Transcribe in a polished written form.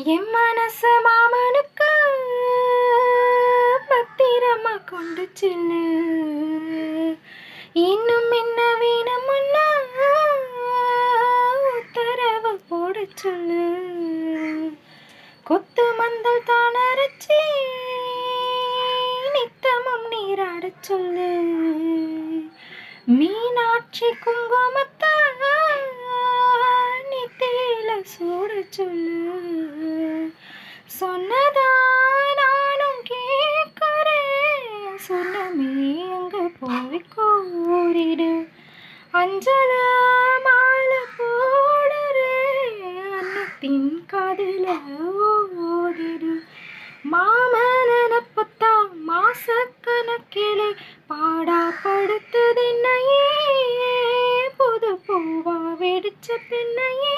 என் மனசு மாமனுக்கு பத்திரமா கொண்டு செல்லு. இன்னும் என்ன வேணுமுன்னா உத்தரவு போட சொல்லு. கொத்து மந்தல் தான் அரைச்சி நித்தமும் நீராட சொல்லு. மீனாட்சி குங்குமத்தை நித்தியில சூட சொல்லு. சொன்னதா நானும் கேட்கிறேன், சொன்னமே அங்க போய் கூறிடு. அஞ்சல மாலை போடுறேன், அன்னத்தின் காதில ஓடிடு. மாமனப்பத்தா மாசக்கணக்கிலே பாடா படுத்துதென்னையே, புது பூவா வெடிச்ச பின்னையே.